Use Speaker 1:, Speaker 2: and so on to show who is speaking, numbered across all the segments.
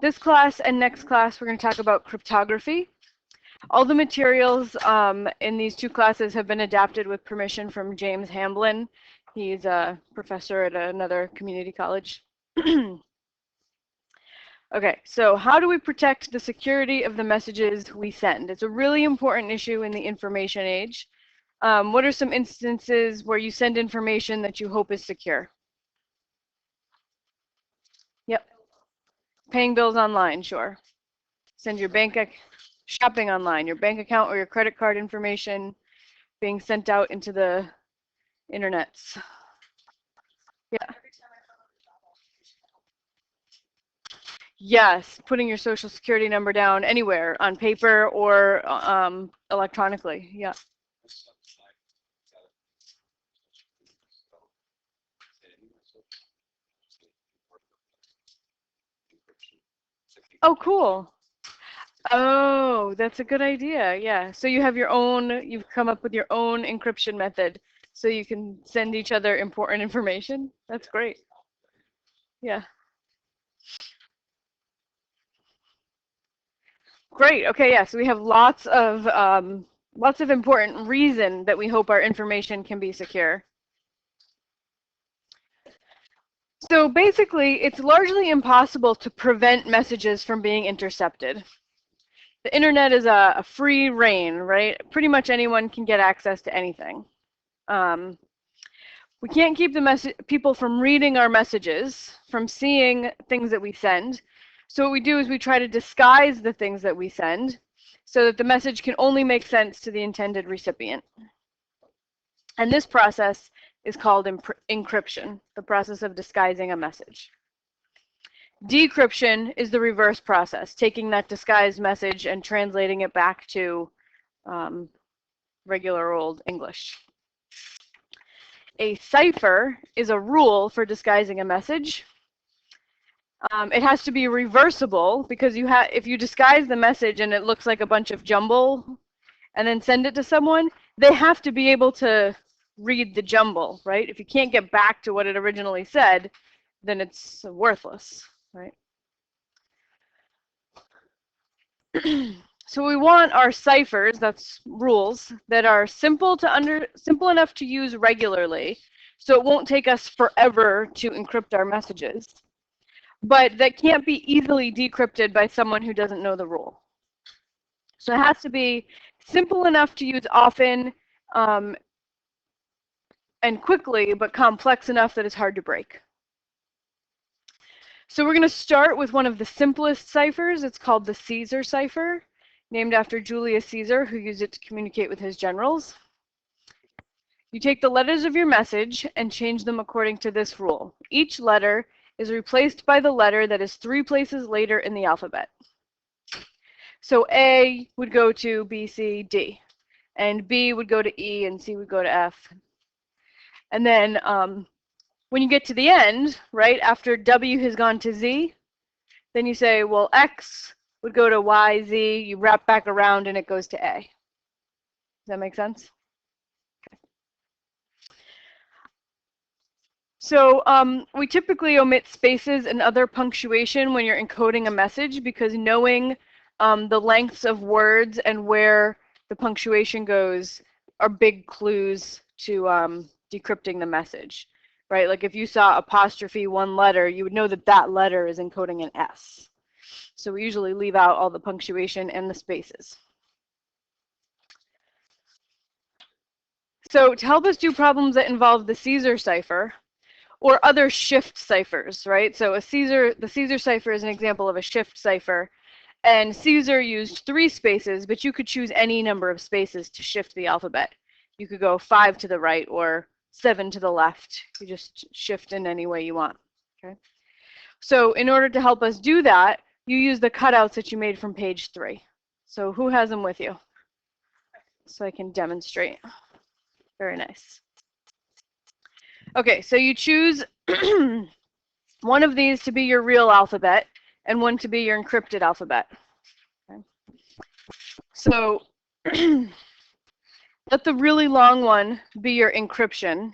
Speaker 1: this class and next class, we're going to talk about cryptography. All the materials in these two classes have been adapted with permission from James Hamblin. He's a professor at another community college. Okay, so how do we protect the security of the messages we send? It's a really important issue in the information age. What are some instances where you send information that you hope is secure? Yep. Paying bills online, sure. Send your shopping online, your bank account or your credit card information being sent out into the internets. Yeah. Yes, putting your social security number down anywhere on paper or electronically. Yeah. Oh, cool. Oh, that's a good idea. Yeah. So you have your own, you've come up with your own encryption method so you can send each other important information. That's great. Yeah. Great. Okay, yeah. So we have lots of important reason that we hope our information can be secure. So basically, it's largely impossible to prevent messages from being intercepted. The internet is a free reign, right? Pretty much anyone can get access to anything. We can't keep the people from reading our messages, from seeing things that we send. So what we do is we try to disguise the things that we send so that the message can only make sense to the intended recipient. And this process is called encryption, the process of disguising a message. Decryption is the reverse process, taking that disguised message and translating it back to regular old English. A cipher is a rule for disguising a message. It has to be reversible because if you disguise the message and it looks like a bunch of jumble and then send it to someone, they have to be able to read the jumble, right? If you can't get back to what it originally said, then it's worthless, right? So we want our ciphers, that's rules, that are simple enough to use regularly, so it won't take us forever to encrypt our messages, but that can't be easily decrypted by someone who doesn't know the rule. So it has to be simple enough to use often and quickly, but complex enough that it's hard to break. So we're going to start with one of the simplest ciphers. It's called the Caesar cipher, named after Julius Caesar, who used it to communicate with his generals. You take the letters of your message and change them according to this rule. Each letter is replaced by the letter that is 3 places later in the alphabet. So A would go to B, C, D, and B would go to E, and C would go to F. And then when you get to the end, right, after W has gone to Z, then you say, well, X would go to Y, Z, you wrap back around and it goes to A. Does that make sense? Okay. So we typically omit spaces and other punctuation when you're encoding a message because knowing the lengths of words and where the punctuation goes are big clues to decrypting the message, right? Like if you saw apostrophe one letter, you would know that that letter is encoding an S. So we usually leave out all the punctuation and the spaces. So to help us do problems that involve the Caesar cipher or other shift ciphers, right? So the Caesar cipher is an example of a shift cipher. And Caesar used 3 spaces, but you could choose any number of spaces to shift the alphabet. You could go 5 to the right or 7 to the left. You just shift in any way you want. Okay. So in order to help us do that, you use the cutouts that you made from page 3. So who has them with you? So I can demonstrate. Very nice. Okay, so you choose one of these to be your real alphabet and one to be your encrypted alphabet. Okay. So let the really long one be your encryption,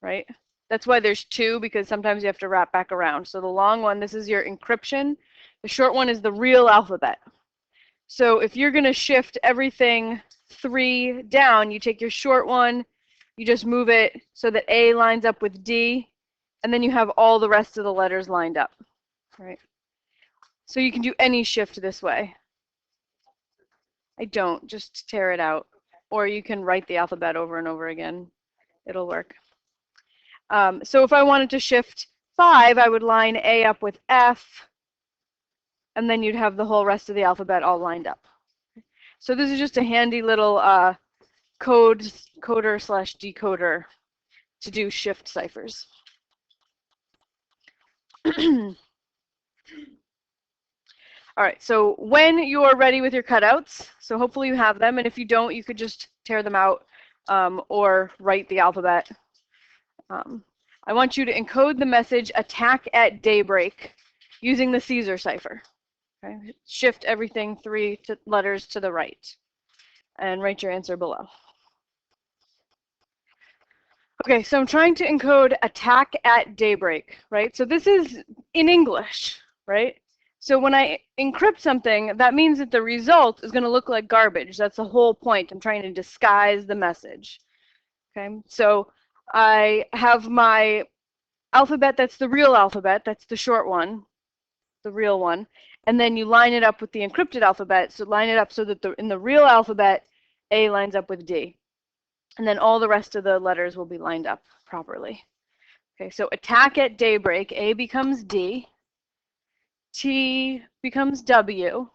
Speaker 1: right? That's why there's two, because sometimes you have to wrap back around. So the long one, this is your encryption. The short one is the real alphabet. So if you're going to shift everything 3 down, you take your short one, you just move it so that A lines up with D, and then you have all the rest of the letters lined up, right? So you can do any shift this way. I don't, just tear it out. Or you can write the alphabet over and over again. It'll work. So if I wanted to shift 5, I would line A up with F, and then you'd have the whole rest of the alphabet all lined up. So this is just a handy little coder/decoder to do shift ciphers. All right, so when you're ready with your cutouts, so hopefully you have them, and if you don't, you could just tear them out or write the alphabet. I want you to encode the message "attack at daybreak" using the Caesar cipher. Okay? Shift everything 3 letters to the right, and write your answer below. Okay, so I'm trying to encode "attack at daybreak," right? So this is in English, right? So when I encrypt something, that means that the result is going to look like garbage. That's the whole point. I'm trying to disguise the message. Okay, so I have my alphabet, that's the real alphabet, that's the short one, the real one, and then you line it up with the encrypted alphabet. So line it up so that in the real alphabet, A lines up with D. And then all the rest of the letters will be lined up properly. Okay, so attack at daybreak, A becomes D, T becomes W,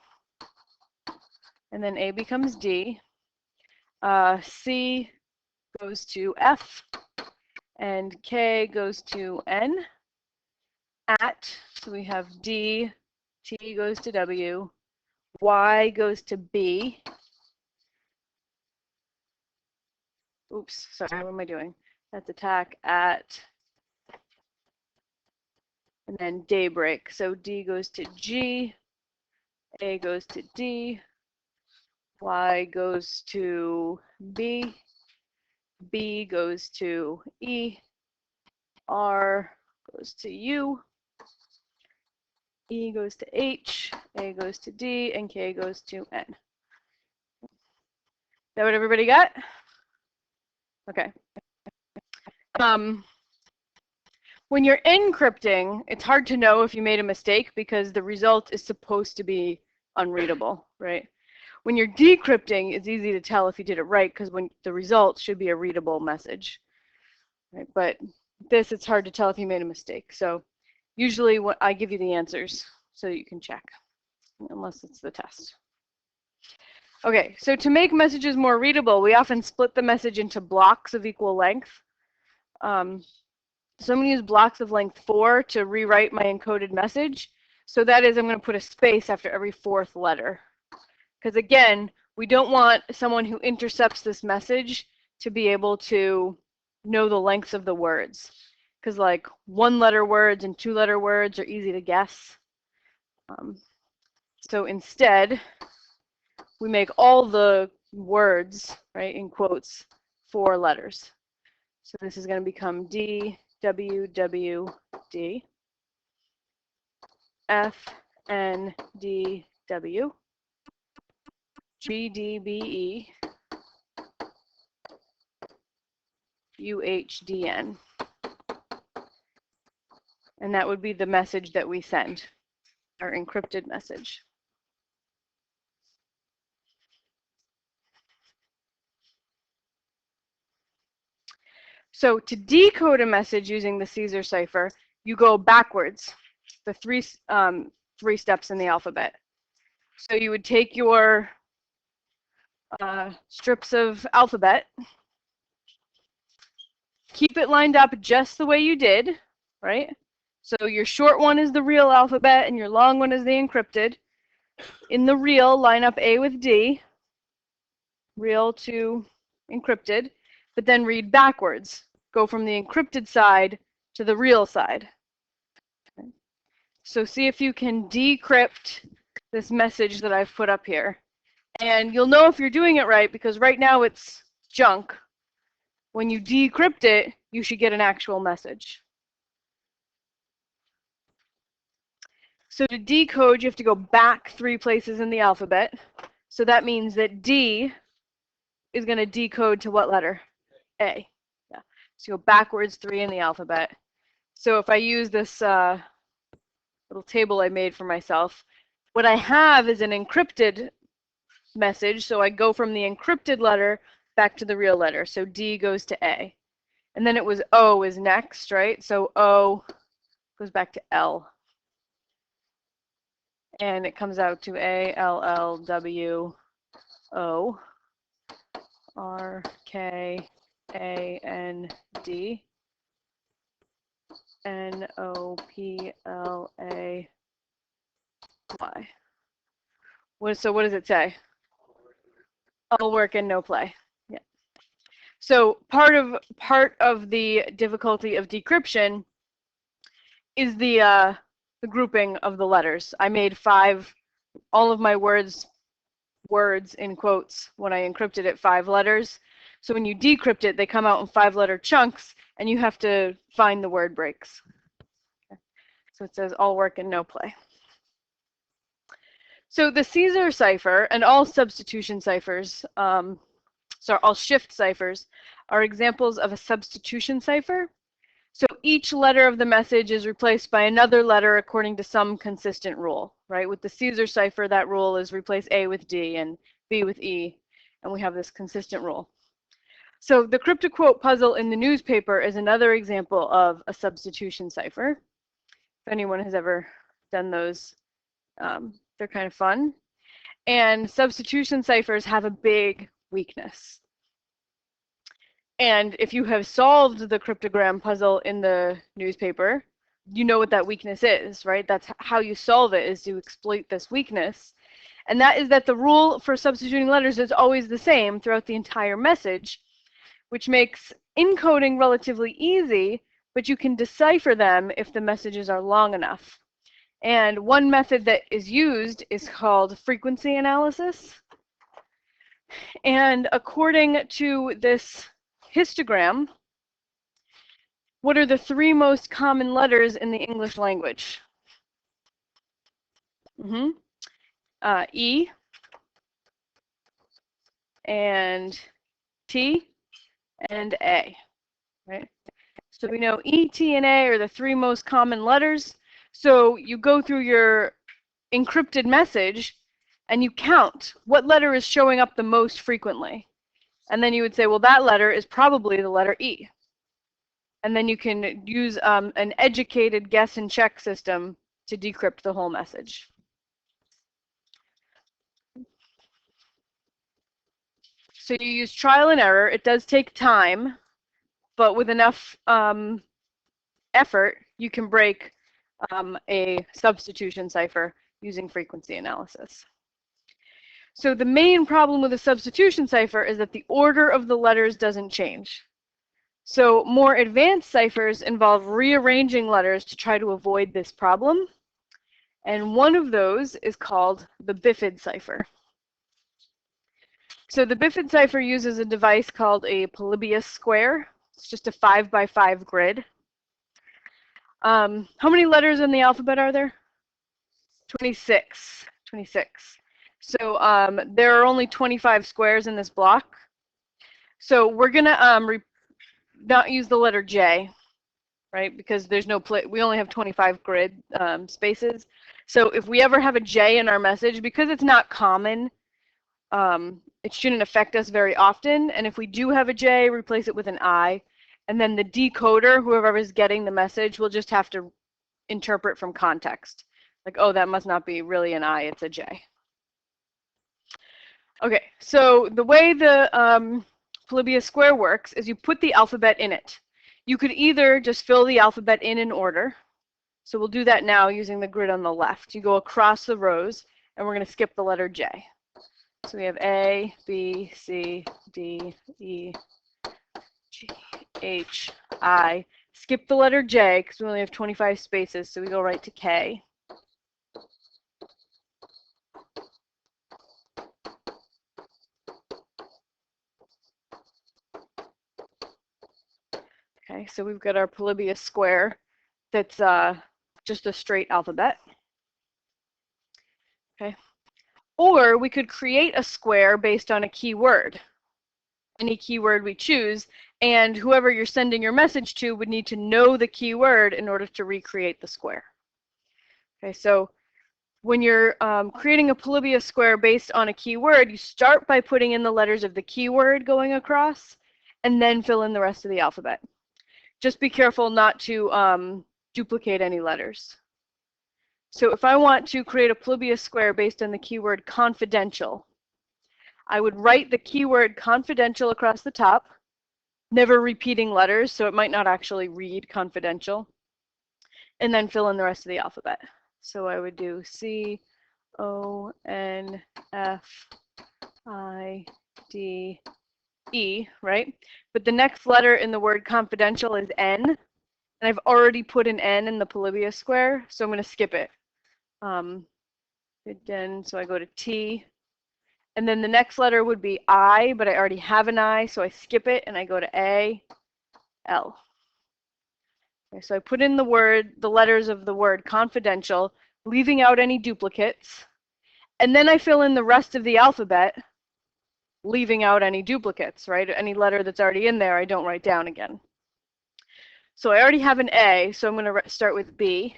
Speaker 1: and then A becomes D, C goes to F, and K goes to N, at, so we have D, T goes to W, Y goes to B. Oops, sorry, what am I doing? That's attack at, and then daybreak. So D goes to G, A goes to D, Y goes to B, B goes to E, R goes to U, E goes to H, A goes to D, and K goes to N. Is that what everybody got? Okay. When you're encrypting, it's hard to know if you made a mistake because the result is supposed to be unreadable, right? When you're decrypting, it's easy to tell if you did it right because when the result should be a readable message, right? But this, it's hard to tell if you made a mistake. So usually I give you the answers so that you can check, unless it's the test. Okay, so to make messages more readable, we often split the message into blocks of equal length. So I'm going to use blocks of length 4 to rewrite my encoded message. So that is, I'm going to put a space after every 4th letter. Because again, we don't want someone who intercepts this message to be able to know the lengths of the words. Because like 1-letter words and 2-letter words are easy to guess. So instead, we make all the words, right, in quotes, 4 letters. So this is going to become D, W, W, D, F, N, D, W, G, D, B, E, U, H, D, N. And that would be the message that we send, our encrypted message. So to decode a message using the Caesar cipher, you go backwards, the three steps in the alphabet. So you would take your strips of alphabet, keep it lined up just the way you did, right? So your short one is the real alphabet and your long one is the encrypted. In the real, line up A with D, real to encrypted, but then read backwards. Go from the encrypted side to the real side. Okay. So see if you can decrypt this message that I've put up here. And you'll know if you're doing it right because right now it's junk. When you decrypt it, you should get an actual message. So to decode, you have to go back 3 places in the alphabet. So that means that D is going to decode to what letter? A. Yeah. So go backwards 3 in the alphabet. So if I use this little table I made for myself, what I have is an encrypted message. So I go from the encrypted letter back to the real letter. So D goes to A. And then it was O is next, right? So O goes back to L. And it comes out to A, L, L, W, O, R, K, A, N, D, N, O, P, L, A, Y. So what does it say? All work and no play. Yeah. So part of the difficulty of decryption is the grouping of the letters. I made 5, all of my words in quotes when I encrypted it 5 letters. So when you decrypt it, they come out in 5-letter chunks, and you have to find the word breaks. Okay. So it says all work and no play. So the Caesar cipher and all substitution ciphers, so all shift ciphers, are examples of a substitution cipher. So each letter of the message is replaced by another letter according to some consistent rule, right? With the Caesar cipher, that rule is replace A with D and B with E, and we have this consistent rule. So the cryptoquote puzzle in the newspaper is another example of a substitution cipher. If anyone has ever done those, they're kind of fun. And substitution ciphers have a big weakness. And if you have solved the cryptogram puzzle in the newspaper, you know what that weakness is, right? That's how you solve it, is to exploit this weakness. And that is that the rule for substituting letters is always the same throughout the entire message, which makes encoding relatively easy, but you can decipher them if the messages are long enough. And one method that is used is called frequency analysis. And according to this histogram, what are the 3 most common letters in the English language? E and T and A, right? So we know E, T, and A are the 3 most common letters. So you go through your encrypted message and you count what letter is showing up the most frequently. And then you would say, well, that letter is probably the letter E. And then you can use an educated guess and check system to decrypt the whole message. So you use trial and error. It does take time, but with enough effort, you can break a substitution cipher using frequency analysis. So the main problem with a substitution cipher is that the order of the letters doesn't change. So more advanced ciphers involve rearranging letters to try to avoid this problem. And one of those is called the Bifid cipher. So the Bifid cipher uses a device called a Libya Square. It's just a 5x5 grid. How many letters in the alphabet are there? 26. 26. So there are only 25 squares in this block. So we're going to not use the letter J, right? Because there's no we only have 25 grid spaces. So if we ever have a J in our message, because it's not common, it shouldn't affect us very often. And if we do have a J, replace it with an I. And then the decoder, whoever is getting the message, will just have to interpret from context. Like, oh, that must not be really an I, it's a J. Okay, so the way the Libya Square works is you put the alphabet in it. You could either just fill the alphabet in order. So we'll do that now using the grid on the left. You go across the rows, and we're going to skip the letter J. So we have A, B, C, D, E, G, H, I. Skip the letter J because we only have 25 spaces, so we go right to K. Okay, so we've got our Libya Square that's just a straight alphabet. Okay. Or we could create a square based on a keyword, any keyword we choose, and whoever you're sending your message to would need to know the keyword in order to recreate the square. Okay, so when you're creating a Libya Square based on a keyword, you start by putting in the letters of the keyword going across, and then fill in the rest of the alphabet. Just be careful not to duplicate any letters. So if I want to create a Libya Square based on the keyword confidential, I would write the keyword confidential across the top, never repeating letters, so it might not actually read confidential, and then fill in the rest of the alphabet. So I would do C, O, N, F, I, D, E, right? But the next letter in the word confidential is N, and I've already put an N in the Libya Square, so I'm going to skip it. Then, so I go to T, and then the next letter would be I, but I already have an I, so I skip it and I go to A, L. Okay, so I put in the letters of the word confidential, leaving out any duplicates, and then I fill in the rest of the alphabet, leaving out any duplicates, right? Any letter that's already in there, I don't write down again. So I already have an A, so I'm going to start with B.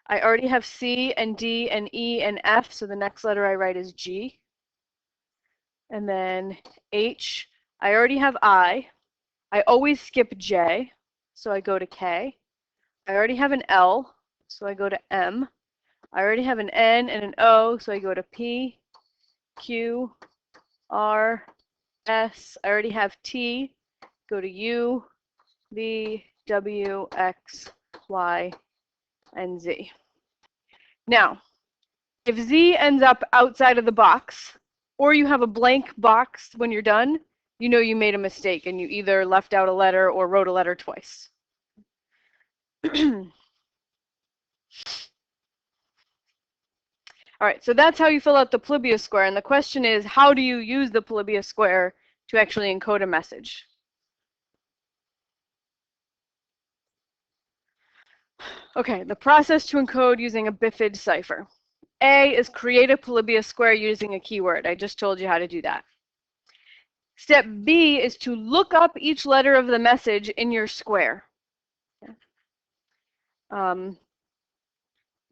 Speaker 1: I already have C and D and E and F, so the next letter I write is G. And then H, I already have I. I always skip J, so I go to K. I already have an L, so I go to M. I already have an N and an O, so I go to P, Q, R, S. I already have T, go to U, V, W, X, Y, and Z. Now, if Z ends up outside of the box, or you have a blank box when you're done, you know you made a mistake and you either left out a letter or wrote a letter twice. All right, so that's how you fill out the Libya Square. And the question is, how do you use the Libya Square to actually encode a message? Okay, the process to encode using a Bifid cipher. A is create a Libya Square using a keyword. I just told you how to do that. Step B is to look up each letter of the message in your square.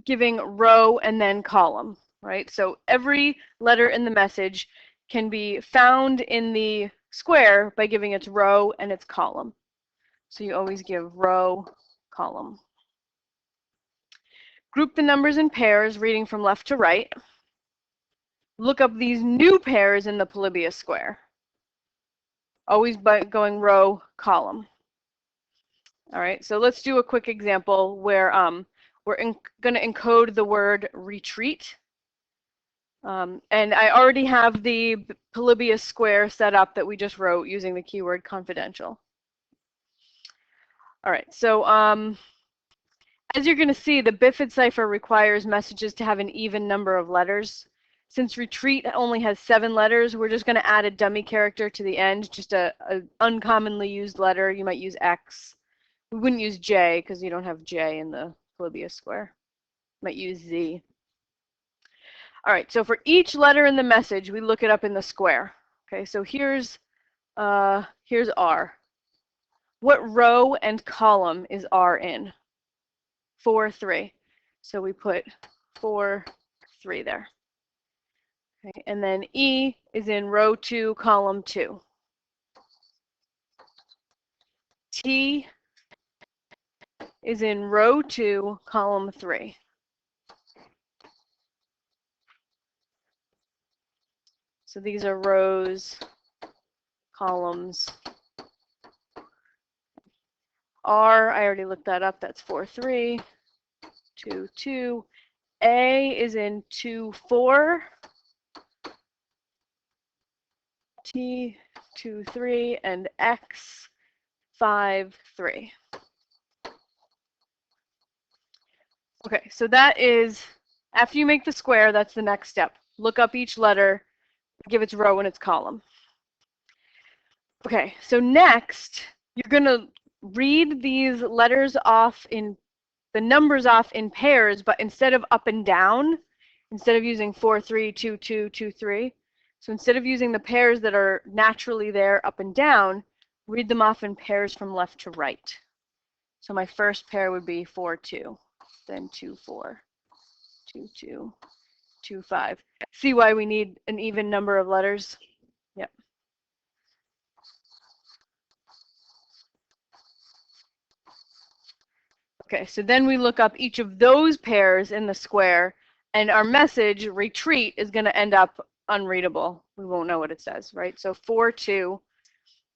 Speaker 1: Giving row and then column, right? So every letter in the message can be found in the square by giving its row and its column. So you always give row, column. Group the numbers in pairs, reading from left to right. Look up these new pairs in the Libya Square. Always by going row, column. All right, so let's do a quick example where we're going to encode the word retreat. And I already have the Libya Square set up that we just wrote using the keyword confidential. All right, so as you're going to see, the Bifid cipher requires messages to have an even number of letters. Since retreat only has 7 letters, we're just going to add a dummy character to the end, just a uncommonly used letter. You might use X. We wouldn't use J because you don't have J in the Libya Square. Might use Z. All right, so for each letter in the message, we look it up in the square. Okay, so here's R. What row and column is R in? 4, 3. So we put 4, 3 there. Okay, and then E is in row 2, column 2. T is in row 2, column 3. So these are rows, columns. R, I already looked that up, that's 4, 3, 2, 2. A is in 2, 4. T, 2, 3, and X, 5, 3. Okay, so that is, after you make the square, that's the next step. Look up each letter, give its row and its column. Okay, so next, you're going to read these letters off in the numbers off in pairs, but instead of up and down, instead of using 4, 3, 2, 2, 2, 3, so instead of using the pairs that are naturally there up and down, read them off in pairs from left to right. So my first pair would be 4, 2, then 2, 4, 2, 2, 2, 5. See why we need an even number of letters? Yep. Okay, so then we look up each of those pairs in the square, and our message, retreat, is going to end up unreadable. We won't know what it says, right? So 4, 2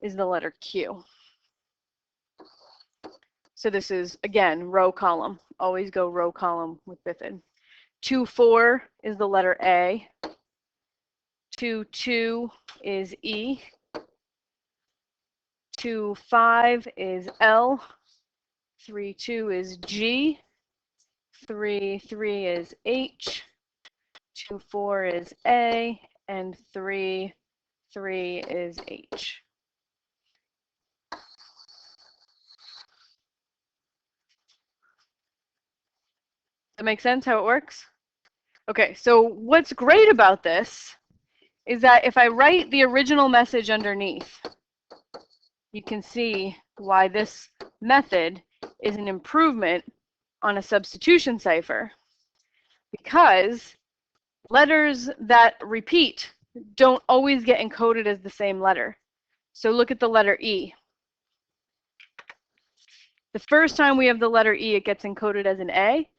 Speaker 1: is the letter Q. So this is, again, row column. Always go row column with Bifid. 2, 4 is the letter A. 2, 2 is E. 2, 5 is L. 3, 2 is G. 3, 3 is H. 2, 4 is A. And 3, 3 is H. That make sense how it works? Okay, so what's great about this is that if I write the original message underneath, you can see why this method is an improvement on a substitution cipher, because letters that repeat don't always get encoded as the same letter. So look at the letter E. The first time we have the letter E, it gets encoded as an A,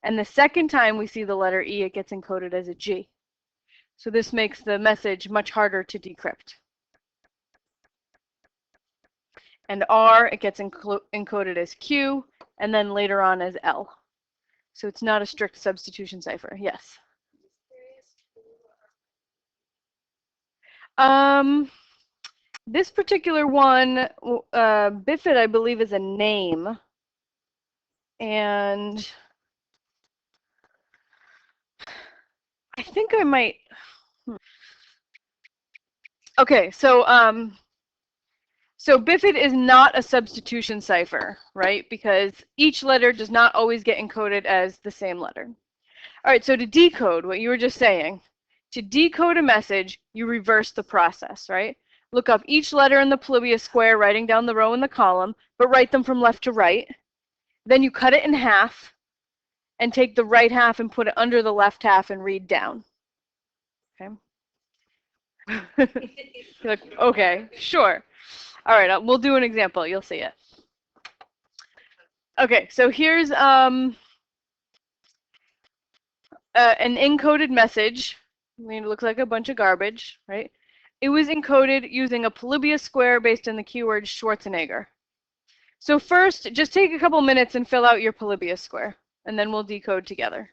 Speaker 1: and the second time we see the letter E, it gets encoded as a G. So this makes the message much harder to decrypt. And R, it gets encoded as Q, and then later on as L. So it's not a strict substitution cipher. Yes. This particular one, Bifid, I believe, is a name. And I think I might. Okay, so Bifid is not a substitution cipher, right? Because each letter does not always get encoded as the same letter. All right, so to decode what you were just saying, to decode a message, you reverse the process, right? Look up each letter in the Libya Square, writing down the row and the column, but write them from left to right. Then you cut it in half and take the right half and put it under the left half and read down. Okay. You're like, okay, sure. All right, we'll do an example. You'll see it. Okay, so here's an encoded message. I mean, it looks like a bunch of garbage, right? It was encoded using a Libya Square based on the keyword Schwarzenegger. So first, just take a couple minutes and fill out your Libya Square, and then we'll decode together.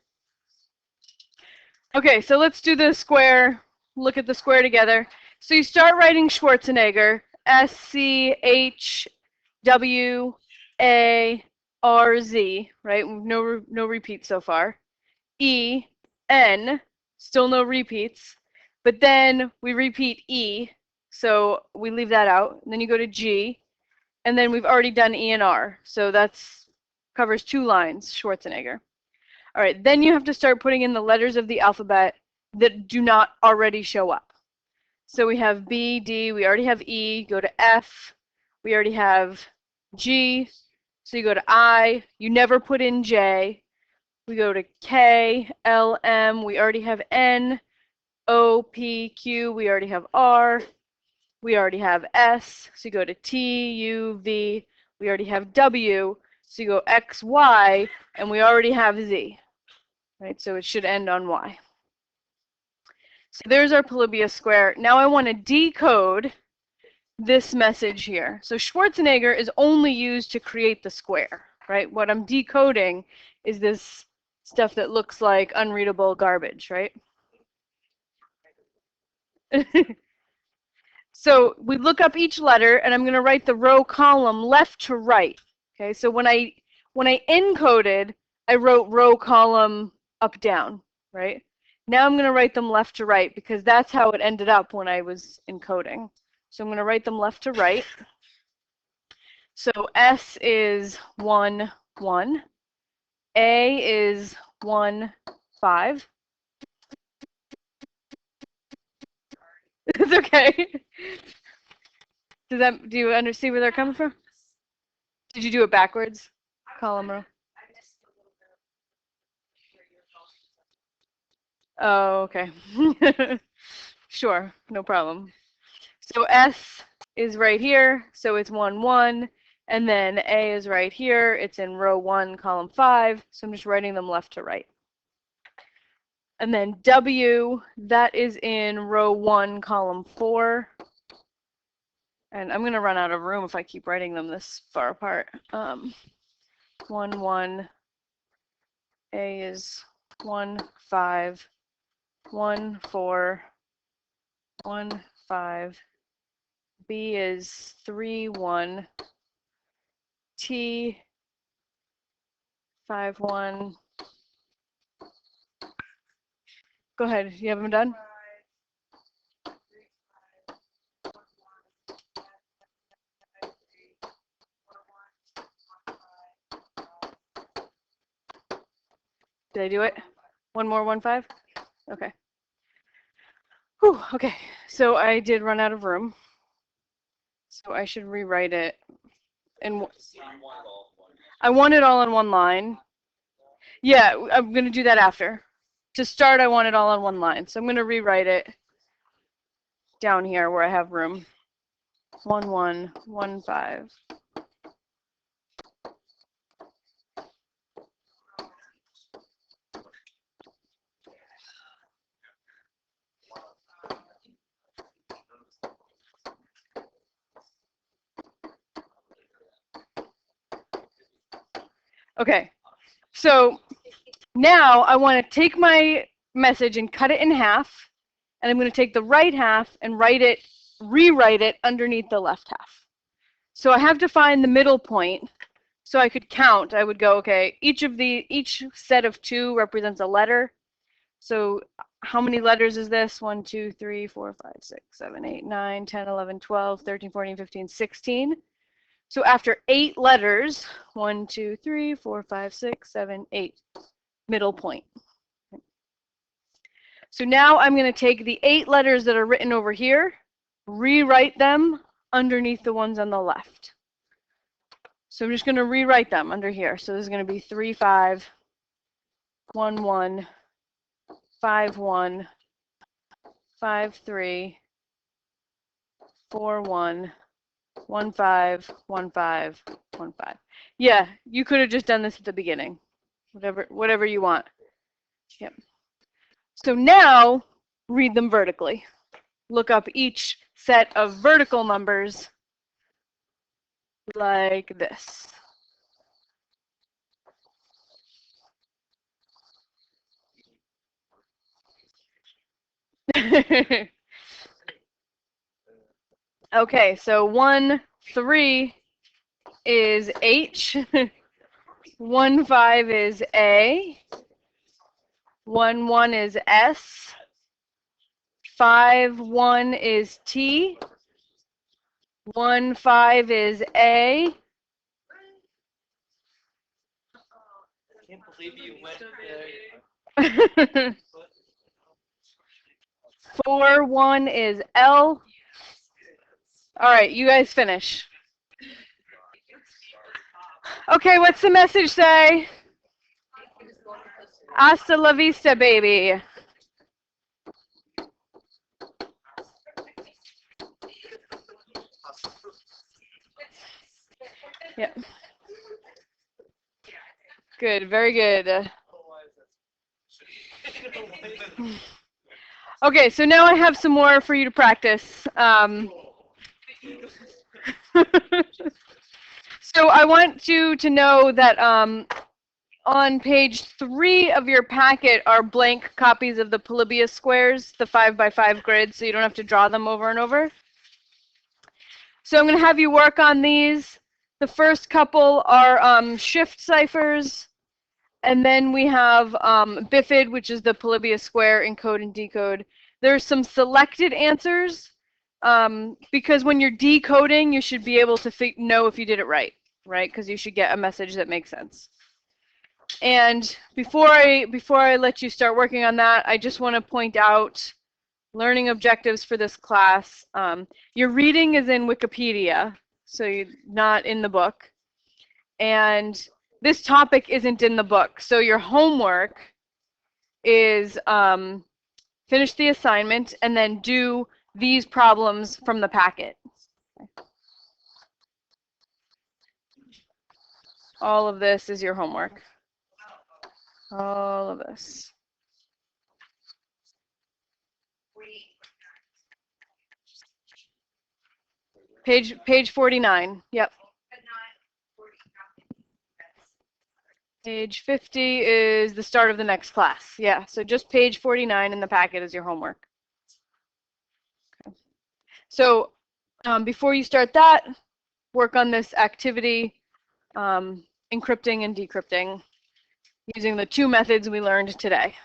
Speaker 1: Okay, so let's do the square. Look at the square together. So you start writing Schwarzenegger, S-C-H-W-A-R-Z, right? No repeats so far. E-N, still no repeats. But then we repeat E, so we leave that out. And then you go to G, and then we've already done E and R. So that's covers 2 lines, Schwarzenegger. All right, then you have to start putting in the letters of the alphabet that do not already show up. So we have B, D, we already have E, go to F, we already have G, so you go to I, you never put in J, we go to K, L, M, we already have N, O, P, Q, we already have R, we already have S, so you go to T, U, V, we already have W, so you go X, Y, and we already have Z, right? So it should end on Y. So there's our Libya Square. Now I want to decode this message here. So Schwarzenegger is only used to create the square, right? What I'm decoding is this stuff that looks like unreadable garbage, right? So we look up each letter, and I'm going to write the row column left to right. Okay, so when I encoded, I wrote row column up down, right? Now I'm going to write them left to right because that's how it ended up when I was encoding. So I'm going to write them left to right. So S is 1, 1. A is 1, 5. It's okay. Do you understand where they're coming from? Did you do it backwards? Column row. Oh, okay. Sure, no problem. So S is right here, so it's 1, 1. And then A is right here. It's in row 1, column 5. So I'm just writing them left to right. And then W, that is in row 1, column 4. And I'm going to run out of room if I keep writing them this far apart. 1, 1. A is 1, 5. 1, 4. 1, 5. B is 3, 1. T, 5, 1. Go ahead. You have them done? Did I do it? One more, 1, 5? Okay. Whew, okay. So I did run out of room. So I should rewrite it. And I want it all in one line. Yeah, I'm going to do that after. To start, I want it all on one line. So I'm going to rewrite it down here where I have room. 1, 1, 1, 5. Okay, so now I want to take my message and cut it in half, and I'm going to take the right half and rewrite it underneath the left half. So I have to find the middle point. So I could count. I would go, okay, each set of 2 represents a letter. So how many letters is this? 1, 2, 3, 4, 5, 6, 7, 8, 9, 10, 11, 12, 13, 14, 15, 16. So after 8 letters, 1, 2, 3, 4, 5, 6, 7, 8, middle point. So now I'm going to take the 8 letters that are written over here, rewrite them underneath the ones on the left. So I'm just going to rewrite them under here. So this is going to be 3, 5, 1, 1, 5, 1, 5, 3, 4, 1, 1, 5, 1, 5, 1, 5. Yeah, you could have just done this at the beginning. Whatever you want. Yep. So now read them vertically. Look up each set of vertical numbers like this. Okay, so 1, 3 is H. 1, 5 is A. 1, 1 is S. 5, 1 is T. 1, 5 is A.
Speaker 2: I can't believe you went there.
Speaker 1: 4, 1 is L. All right, you guys finish. Okay, what's the message say? Hasta la vista, baby. Yeah. Good, very good. Okay, so now I have some more for you to practice. So I want you to know that on page 3 of your packet are blank copies of the Libya Squares, the 5x5 grid, so you don't have to draw them over and over. So I'm going to have you work on these. The first couple are shift ciphers, and then we have Bifid, which is the Libya Square, Encode and Decode. There's some selected answers, because when you're decoding, you should be able to know if you did it right, because you should get a message that makes sense. And before I let you start working on that, I just want to point out learning objectives for this class. Your reading is in Wikipedia, so you're not in the book. And this topic isn't in the book. So your homework is finish the assignment and then do these problems from the packet. All of this is your homework. All of this. Page 49. Yep. Page 50 is the start of the next class. Yeah, so just page 49 in the packet is your homework. Okay. So before you start that, work on this activity, encrypting and decrypting, using the two methods we learned today.